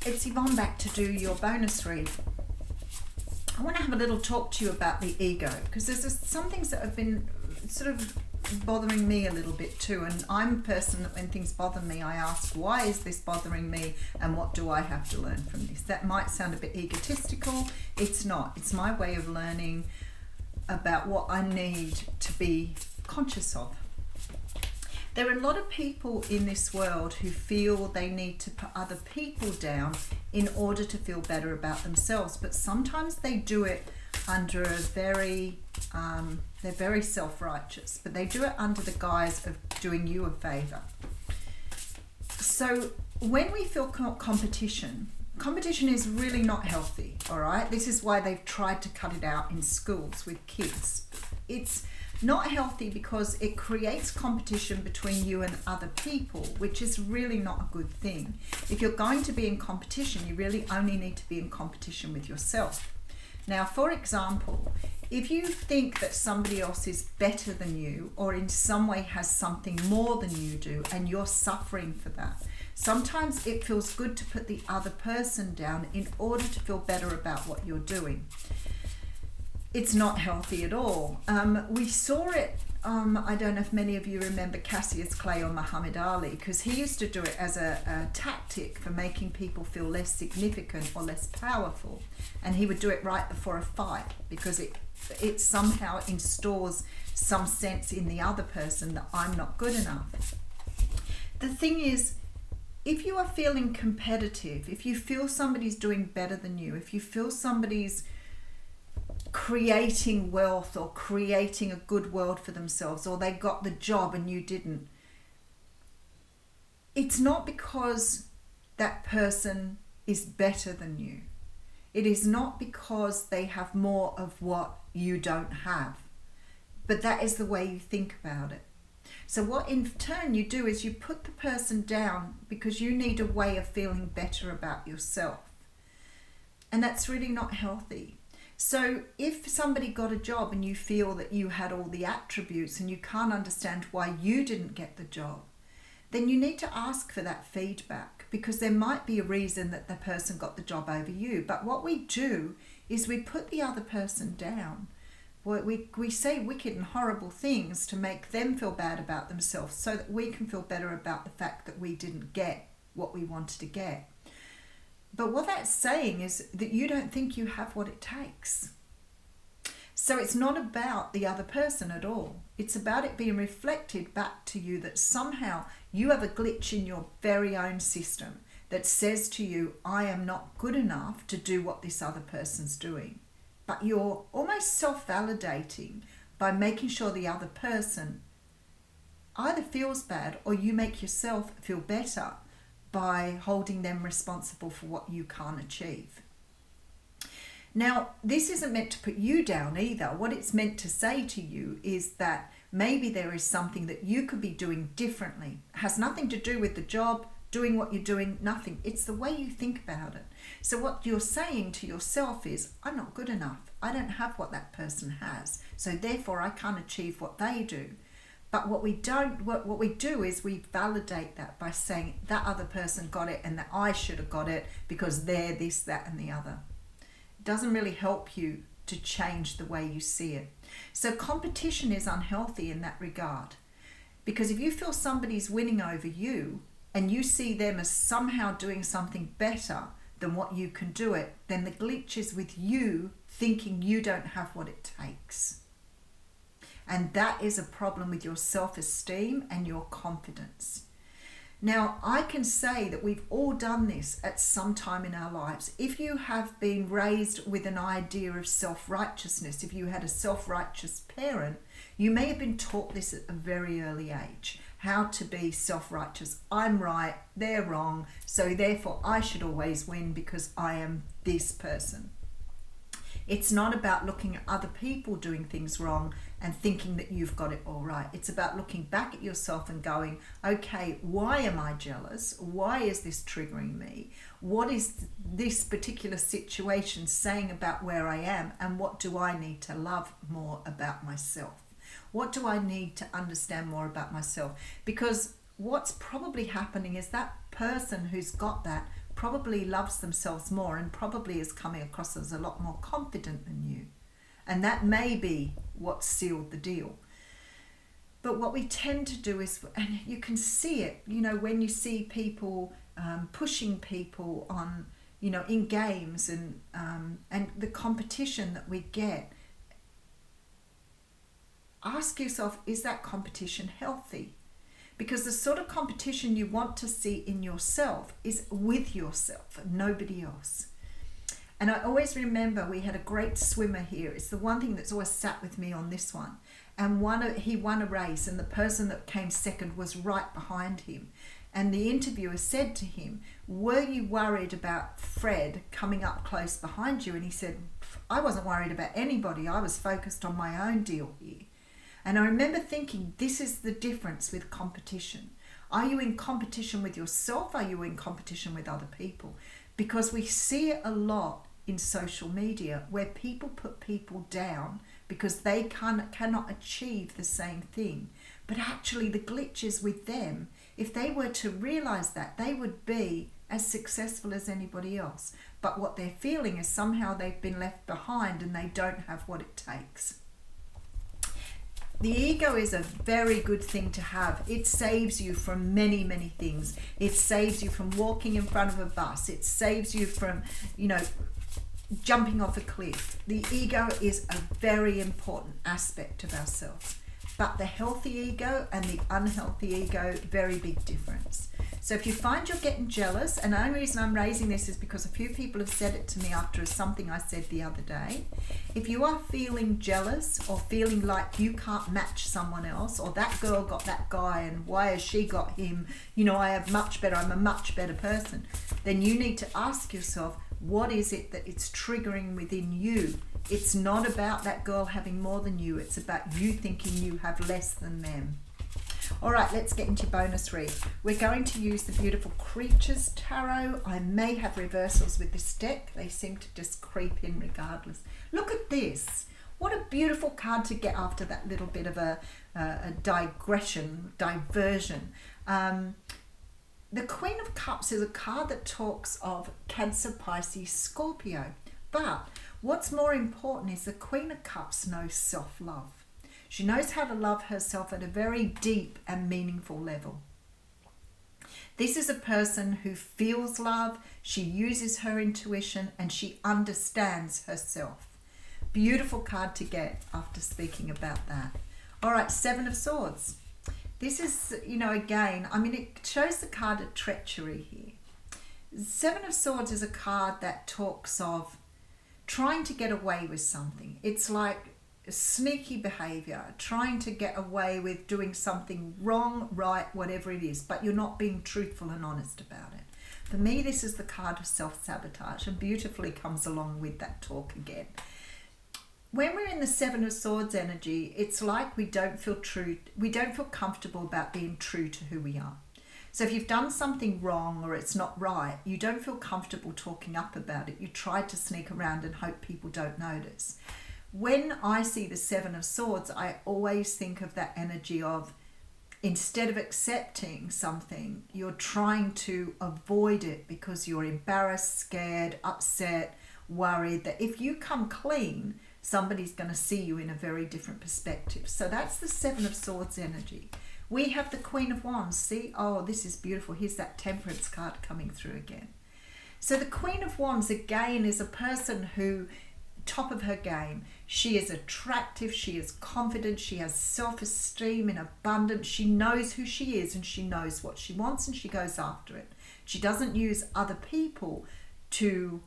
It's Yvonne back to do your bonus read. I want to have a little talk to you about the ego, because there's some things that have been sort of bothering me a little bit too, and I'm a person that when things bother me, I ask, why is this bothering me, and what do I have to learn from this? That might sound a bit egotistical. It's not. It's my way of learning about what I need to be conscious of. There are a lot of people in this world who feel they need to put other people down in order to feel better about themselves, but sometimes they do it under a very, they're very self-righteous, but they do it under the guise of doing you a favor. So when we feel competition is really not healthy, all right? This is why they've tried to cut it out in schools with kids. It's not healthy because it creates competition between you and other people, which is really not a good thing. If you're going to be in competition, you really only need to be in competition with yourself. Now, for example, if you think that somebody else is better than you or in some way has something more than you do and you're suffering for that, sometimes it feels good to put the other person down in order to feel better about what you're doing. It's not healthy at all. We saw it, I don't know if many of you remember Cassius Clay or Muhammad Ali, because he used to do it as a tactic for making people feel less significant or less powerful. And he would do it right before a fight because it somehow installs some sense in the other person that I'm not good enough. The thing is, if you are feeling competitive, if you feel somebody's doing better than you, if you feel somebody's creating wealth or creating a good world for themselves, or they got the job and you didn't, it's not because that person is better than you. It is not because they have more of what you don't have, but that is the way you think about it. So what in turn you do is you put the person down because you need a way of feeling better about yourself, and that's really not healthy. So if somebody got a job and you feel that you had all the attributes and you can't understand why you didn't get the job, then you need to ask for that feedback, because there might be a reason that the person got the job over you. But what we do is we put the other person down. We say wicked and horrible things to make them feel bad about themselves so that we can feel better about the fact that we didn't get what we wanted to get. But what that's saying is that you don't think you have what it takes. So it's not about the other person at all. It's about it being reflected back to you that somehow you have a glitch in your very own system that says to you, I am not good enough to do what this other person's doing. But you're almost self-validating by making sure the other person either feels bad or you make yourself feel better by holding them responsible for what you can't achieve. Now, this isn't meant to put you down either. What it's meant to say to you is that maybe there is something that you could be doing differently. It has nothing to do with the job, doing what you're doing, nothing. It's the way you think about it. So what you're saying to yourself is, I'm not good enough. I don't have what that person has. So therefore I can't achieve what they do. But what we do is we validate that by saying that other person got it and that I should have got it because they're this, that, and the other. It doesn't really help you to change the way you see it. So competition is unhealthy in that regard, because if you feel somebody's winning over you and you see them as somehow doing something better than what you can do it, then the glitch is with you thinking you don't have what it takes. And that is a problem with your self-esteem and your confidence. Now, I can say that we've all done this at some time in our lives. If you have been raised with an idea of self-righteousness, if you had a self-righteous parent, you may have been taught this at a very early age, how to be self-righteous. I'm right, they're wrong, so therefore I should always win because I am this person. It's not about looking at other people doing things wrong and thinking that you've got it all right. It's about looking back at yourself and going, okay, why am I jealous? Why is this triggering me? What is this particular situation saying about where I am? And what do I need to love more about myself? What do I need to understand more about myself? Because what's probably happening is that person who's got that probably loves themselves more and probably is coming across as a lot more confident than you. And that may be what sealed the deal. But what we tend to do is, and you can see it, when you see people pushing people on, in games and the competition that we get, ask yourself, is that competition healthy? Because the sort of competition you want to see in yourself is with yourself, nobody else. And I always remember we had a great swimmer here. It's the one thing that's always sat with me on this one. And he won a race, and the person that came second was right behind him. And the interviewer said to him, were you worried about Fred coming up close behind you? And he said, I wasn't worried about anybody. I was focused on my own deal here. And I remember thinking, this is the difference with competition. Are you in competition with yourself? Are you in competition with other people? Because we see it a lot in social media where people put people down because they cannot achieve the same thing. But actually the glitch is with them. If they were to realize that, they would be as successful as anybody else. But what they're feeling is somehow they've been left behind and they don't have what it takes. The ego is a very good thing to have. It saves you from many, many things. It saves you from walking in front of a bus. It saves you from, jumping off a cliff. The ego is a very important aspect of ourselves. But the healthy ego and the unhealthy ego, very big difference. So if you find you're getting jealous, and the only reason I'm raising this is because a few people have said it to me after something I said the other day. If you are feeling jealous or feeling like you can't match someone else, or that girl got that guy and why has she got him, I'm a much better person, then you need to ask yourself, what is it that it's triggering within you? It's not about that girl having more than you. It's about you thinking you have less than them. All right, let's get into bonus read. We're going to use the Beautiful Creatures Tarot. I may have reversals with this deck. They seem to just creep in regardless. Look at this. What a beautiful card to get after that little bit of a diversion. The Queen of Cups is a card that talks of Cancer, Pisces, Scorpio. But what's more important is the Queen of Cups knows self-love. She knows how to love herself at a very deep and meaningful level. This is a person who feels love, she uses her intuition, and she understands herself. Beautiful card to get after speaking about that. All right, Seven of Swords. This is, again, it shows the card of treachery here. Seven of Swords is a card that talks of trying to get away with something. It's like sneaky behavior, trying to get away with doing something wrong, right, whatever it is, but you're not being truthful and honest about it. For me, this is the card of self-sabotage, and beautifully comes along with that talk again. When we're in the Seven of Swords energy, it's like we don't feel comfortable about being true to who we are. So if you've done something wrong or it's not right, you don't feel comfortable talking up about it. You try to sneak around and hope people don't notice. When I see the Seven of Swords, I always think of that energy of, instead of accepting something, you're trying to avoid it because you're embarrassed, scared, upset, worried that if you come clean, somebody's going to see you in a very different perspective. So that's the Seven of Swords energy. We have the Queen of Wands. See, oh, this is beautiful. Here's that Temperance card coming through again. So the Queen of Wands, again, is a person who, top of her game, she is attractive, she is confident, she has self-esteem in abundance, she knows who she is and she knows what she wants and she goes after it. She doesn't use other people to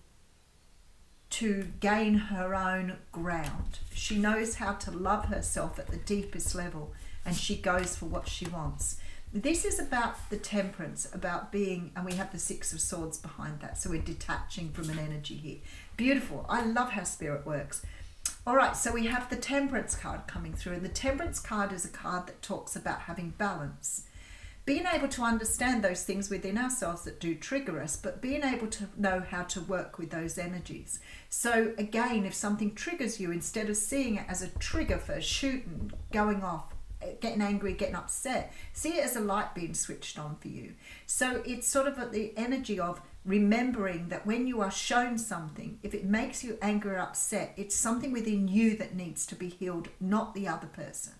gain her own ground. She knows how to love herself at the deepest level and she goes for what she wants. This is about the Temperance, about being, and we have the Six of Swords behind that, so we're detaching from an energy here. Beautiful. I love how Spirit works. All right, so we have the Temperance card coming through, and the Temperance card is a card that talks about having balance. Being able to understand those things within ourselves that do trigger us, but being able to know how to work with those energies. So again, if something triggers you, instead of seeing it as a trigger for shooting, going off, getting angry, getting upset. See it as a light being switched on for you. So it's sort of the energy of remembering that when you are shown something, if it makes you angry or upset, it's something within you that needs to be healed, not the other person.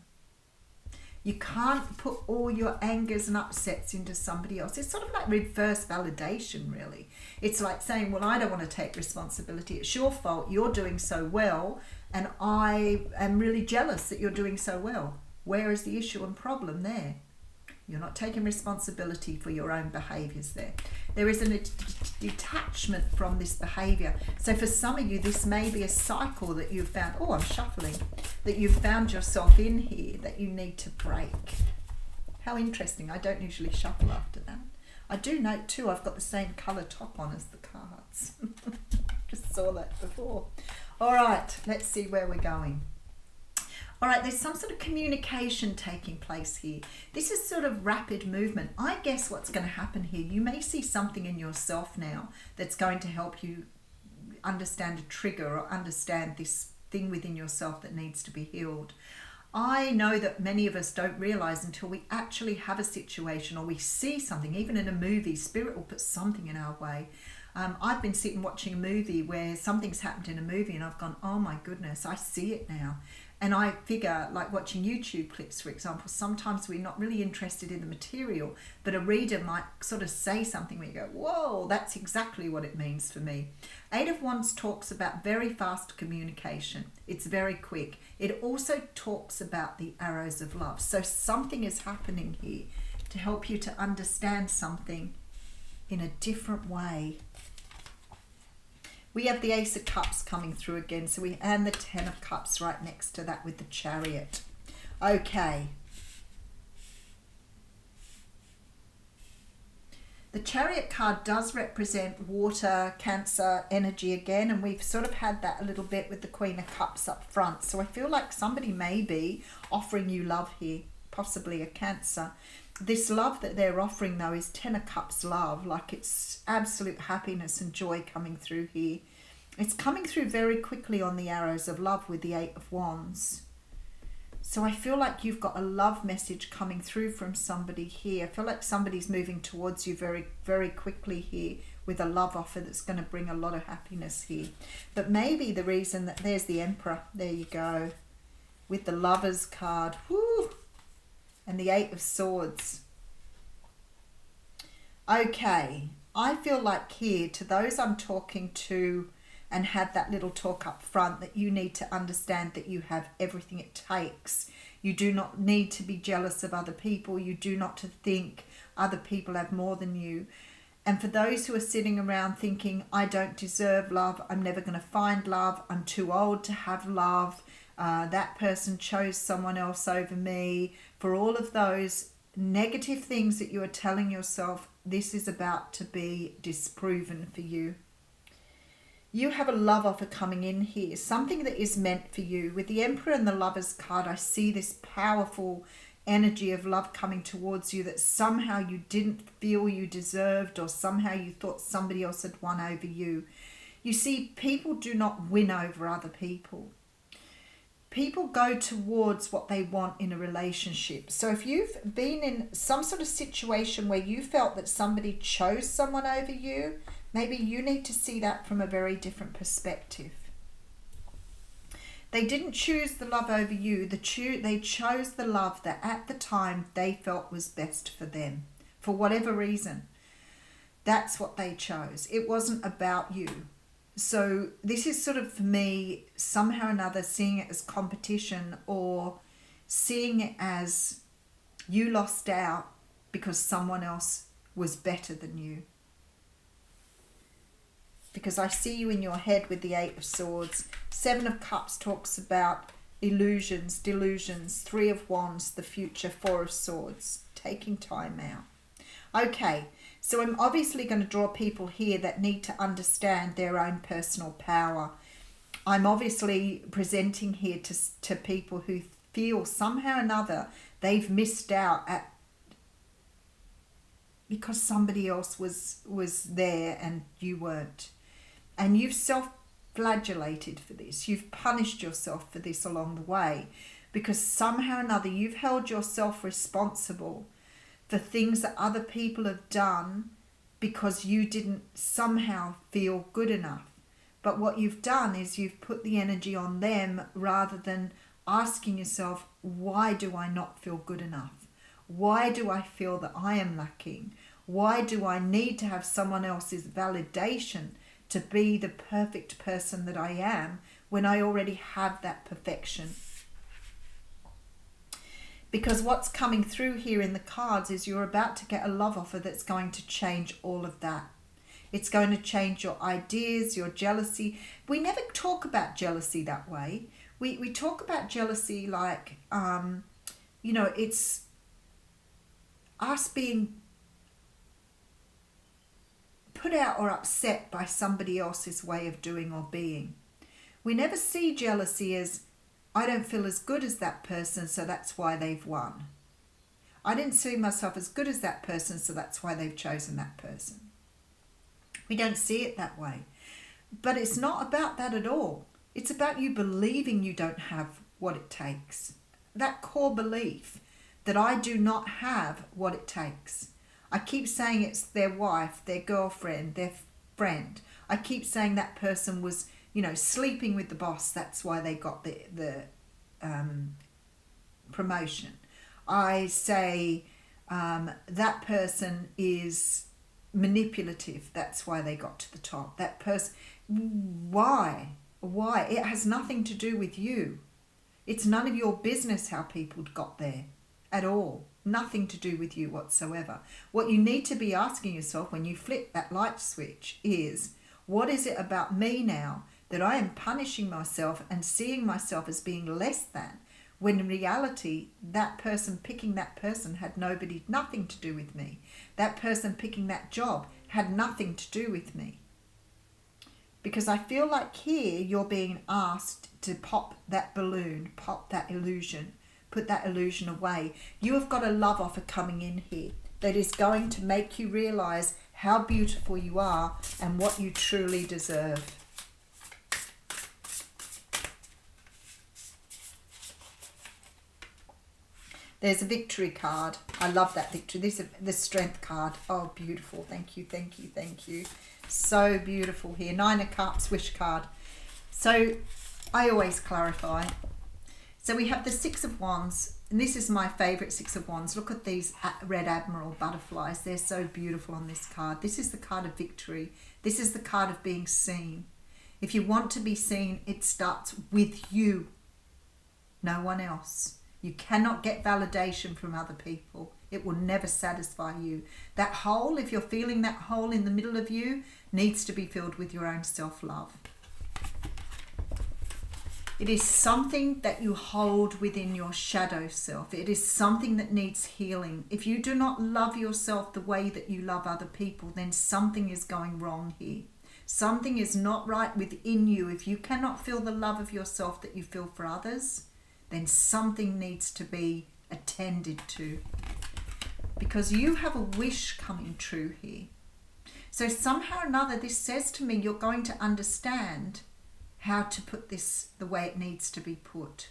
You can't put all your angers and upsets into somebody else. It's sort of like reverse validation, really. It's like saying, well, I don't want to take responsibility. It's your fault. You're doing so well, and I am really jealous that you're doing so well. Where is the issue and problem there? You're not taking responsibility for your own behaviours there. There is a detachment from this behaviour. So for some of you, this may be a cycle that you've found, oh, I'm shuffling, that you've found yourself in here that you need to break. How interesting. I don't usually shuffle after that. I do note too, I've got the same colour top on as the cards. Just saw that before. All right, let's see where we're going. All right, there's some sort of communication taking place here. This is sort of rapid movement. I guess what's going to happen here, you may see something in yourself now that's going to help you understand a trigger or understand this thing within yourself that needs to be healed. I know that many of us don't realize until we actually have a situation or we see something, even in a movie, spirit will put something in our way. I've been sitting watching a movie where something's happened in a movie and I've gone, oh my goodness, I see it now. And I figure, like watching YouTube clips, for example, sometimes we're not really interested in the material, but a reader might sort of say something where you go, whoa, that's exactly what it means for me. Eight of Wands talks about very fast communication. It's very quick. It also talks about the arrows of love. So something is happening here to help you to understand something in a different way. We have the Ace of Cups coming through again, and the Ten of Cups right next to that with the Chariot. Okay. The Chariot card does represent water, Cancer energy again, and we've sort of had that a little bit with the Queen of Cups up front. So I feel like somebody may be offering you love here, possibly a Cancer. This love that they're offering, though, is Ten of Cups love, like it's absolute happiness and joy coming through here. It's coming through very quickly on the arrows of love with the Eight of Wands. So I feel like you've got a love message coming through from somebody here. I feel like somebody's moving towards you very, very quickly here with a love offer that's going to bring a lot of happiness here. But maybe the reason that there's the Emperor, there you go, with the Lovers card, whoo, and the Eight of Swords. Okay, I feel like here, to those I'm talking to and had that little talk up front, that you need to understand that you have everything it takes. You do not need to be jealous of other people. You do not to think other people have more than you. And for those who are sitting around thinking, I don't deserve love, I'm never going to find love, I'm too old to have love, that person chose someone else over me, for all of those negative things that you are telling yourself, this is about to be disproven for you. You have a love offer coming in here, something that is meant for you. With the Emperor and the Lovers card, I see this powerful energy of love coming towards you that somehow you didn't feel you deserved, or somehow you thought somebody else had won over you. You see, people do not win over other people. People go towards what they want in a relationship. So if you've been in some sort of situation where you felt that somebody chose someone over you, maybe you need to see that from a very different perspective. They didn't choose the love over you. They chose the love that at the time they felt was best for them. For whatever reason, that's what they chose. It wasn't about you. So this is sort of, for me, somehow or another seeing it as competition, or seeing it as you lost out because someone else was better than you. Because I see you in your head with the Eight of Swords. Seven of Cups talks about illusions, delusions. Three of Wands, the future. Four of Swords, taking time out. Okay, so I'm obviously going to draw people here that need to understand their own personal power. I'm obviously presenting here to people who feel somehow or another they've missed out at because somebody else was there and you weren't. And you've self-flagellated for this. You've punished yourself for this along the way. because somehow or another you've held yourself responsible for things that other people have done because you didn't somehow feel good enough. But what you've done is you've put the energy on them rather than asking yourself, why do I not feel good enough? Why do I feel that I am lacking? Why do I need to have someone else's validation to be the perfect person that I am when I already have that perfection? Because what's coming through here in the cards is you're about to get a love offer that's going to change all of that. It's going to change your ideas, your jealousy. We never talk about jealousy that way. We talk about jealousy like, it's us being put out or upset by somebody else's way of doing or being. We never see jealousy as, I don't feel as good as that person, so that's why they've won. I didn't see myself as good as that person, so that's why they've chosen that person. We don't see it that way. But it's not about that at all. It's about you believing you don't have what it takes. That core belief that I do not have what it takes. I keep saying it's their wife, their girlfriend, their friend. I keep saying that person was, sleeping with the boss. That's why they got the promotion. I say that person is manipulative. That's why they got to the top. That person, why? It has nothing to do with you. It's none of your business how people got there at all. Nothing to do with you whatsoever. What you need to be asking yourself when you flip that light switch is, what is it about me now that I am punishing myself and seeing myself as being less than, when in reality that person picking that person had nothing to do with me. That person picking that job had nothing to do with me. Because I feel like here you're being asked to pop that balloon, pop that illusion, put that illusion away. You have got a love offer coming in here that is going to make you realize how beautiful you are and what you truly deserve. There's a victory card. I love that victory. This is the strength card. Oh, beautiful. Thank you, thank you, thank you. So beautiful here. 9 of Cups, wish card. So I always clarify. So we have the 6 of Wands. And this is my favourite 6 of Wands. Look at these red admiral butterflies. They're so beautiful on this card. This is the card of victory. This is the card of being seen. If you want to be seen, it starts with you. No one else. You cannot get validation from other people. It will never satisfy you. That hole, if you're feeling that hole in the middle of you, needs to be filled with your own self-love. It is something that you hold within your shadow self. It is something that needs healing. If you do not love yourself the way that you love other people, then something is going wrong here. Something is not right within you. If you cannot feel the love of yourself that you feel for others, then something needs to be attended to. Because you have a wish coming true here. So somehow or another, this says to me, you're going to understand how to put this the way it needs to be put.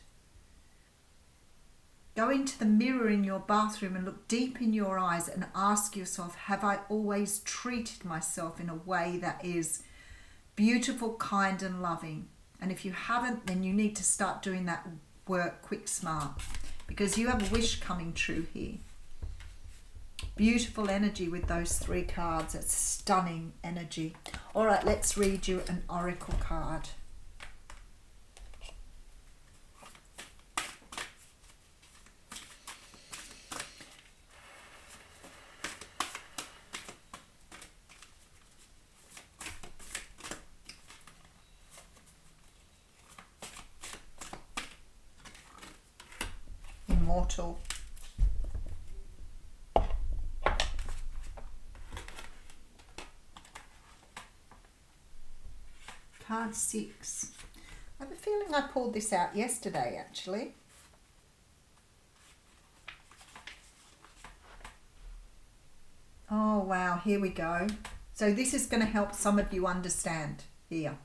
Go into the mirror in your bathroom and look deep in your eyes and ask yourself, have I always treated myself in a way that is beautiful, kind and loving? And if you haven't, then you need to start doing that work quick, smart, because you have a wish coming true here. Beautiful energy with those 3 cards. It's stunning energy. All right, let's read you an oracle card. Immortal. Card 6. I have a feeling I pulled this out yesterday, actually. Oh, wow, here we go. So this is going to help some of you understand here.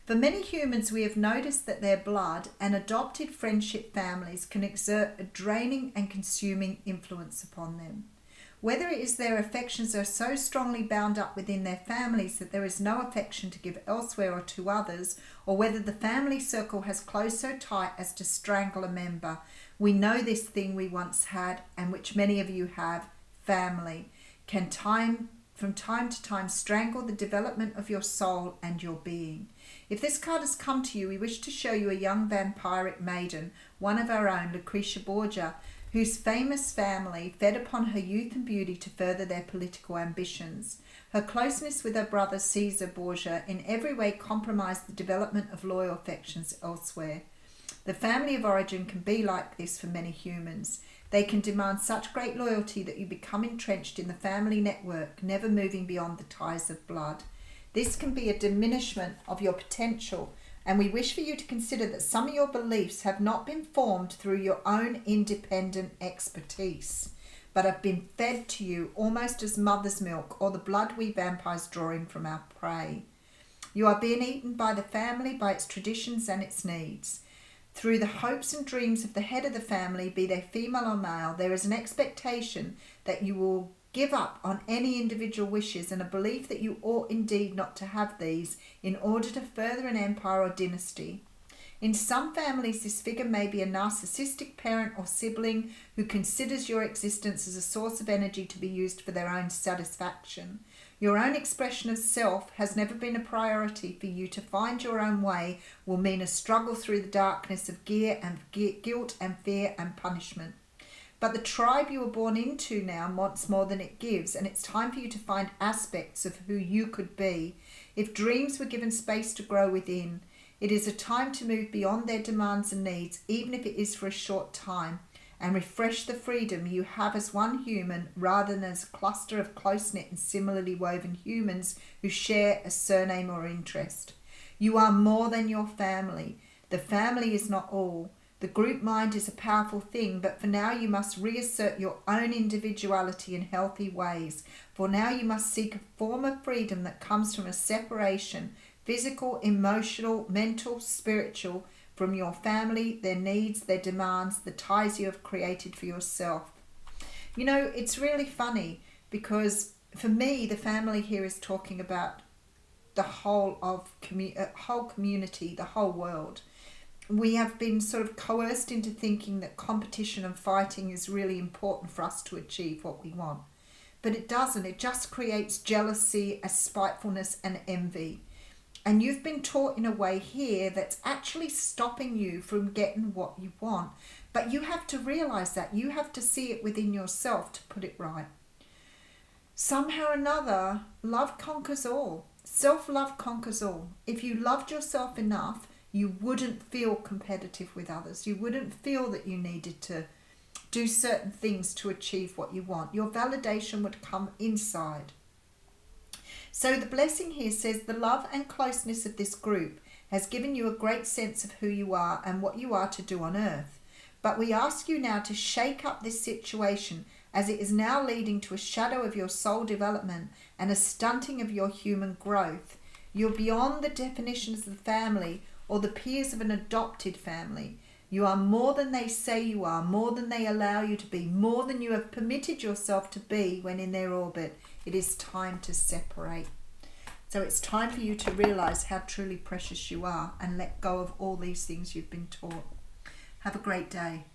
For many humans, we have noticed that their blood and adopted friendship families can exert a draining and consuming influence upon them. Whether it is their affections are so strongly bound up within their families that there is no affection to give elsewhere or to others, or whether the family circle has closed so tight as to strangle a member, we know this thing we once had, and which many of you have, family, can from time to time strangle the development of your soul and your being. If this card has come to you, we wish to show you a young vampiric maiden, one of our own, Lucretia Borgia, whose famous family fed upon her youth and beauty to further their political ambitions. Her closeness with her brother Caesar Borgia in every way compromised the development of loyal affections elsewhere. The family of origin can be like this for many humans. They can demand such great loyalty that you become entrenched in the family network, never moving beyond the ties of blood. This can be a diminishment of your potential, and we wish for you to consider that some of your beliefs have not been formed through your own independent expertise, but have been fed to you almost as mother's milk or the blood we vampires draw in from our prey. You are being eaten by the family, by its traditions and its needs. Through the hopes and dreams of the head of the family, be they female or male, there is an expectation that you will give up on any individual wishes and a belief that you ought indeed not to have these in order to further an empire or dynasty. In some families, this figure may be a narcissistic parent or sibling who considers your existence as a source of energy to be used for their own satisfaction. Your own expression of self has never been a priority. For you to find your own way will mean a struggle through the darkness of guilt and fear and punishment. But the tribe you were born into now wants more than it gives, and it's time for you to find aspects of who you could be. If dreams were given space to grow within, it is a time to move beyond their demands and needs, even if it is for a short time, and refresh the freedom you have as one human rather than as a cluster of close-knit and similarly woven humans who share a surname or interest. You are more than your family. The family is not all. The group mind is a powerful thing, but for now you must reassert your own individuality in healthy ways. For now you must seek a form of freedom that comes from a separation, physical, emotional, mental, spiritual, from your family, their needs, their demands, the ties you have created for yourself. You know, it's really funny because for me, the family here is talking about the whole community, the whole world. We have been sort of coerced into thinking that competition and fighting is really important for us to achieve what we want. But it doesn't. It just creates jealousy, a spitefulness and envy. And you've been taught in a way here that's actually stopping you from getting what you want. But you have to realize that. You have to see it within yourself to put it right. Somehow or another, love conquers all. Self-love conquers all. If you loved yourself enough, you wouldn't feel competitive with others. You wouldn't feel that you needed to do certain things to achieve what you want. Your validation would come inside. So the blessing here says the love and closeness of this group has given you a great sense of who you are and what you are to do on earth. But we ask you now to shake up this situation, as it is now leading to a shadow of your soul development and a stunting of your human growth. You're beyond the definitions of the family or the peers of an adopted family. You are more than they say you are, more than they allow you to be, more than you have permitted yourself to be when in their orbit. It is time to separate. So it's time for you to realize how truly precious you are and let go of all these things you've been taught. Have a great day.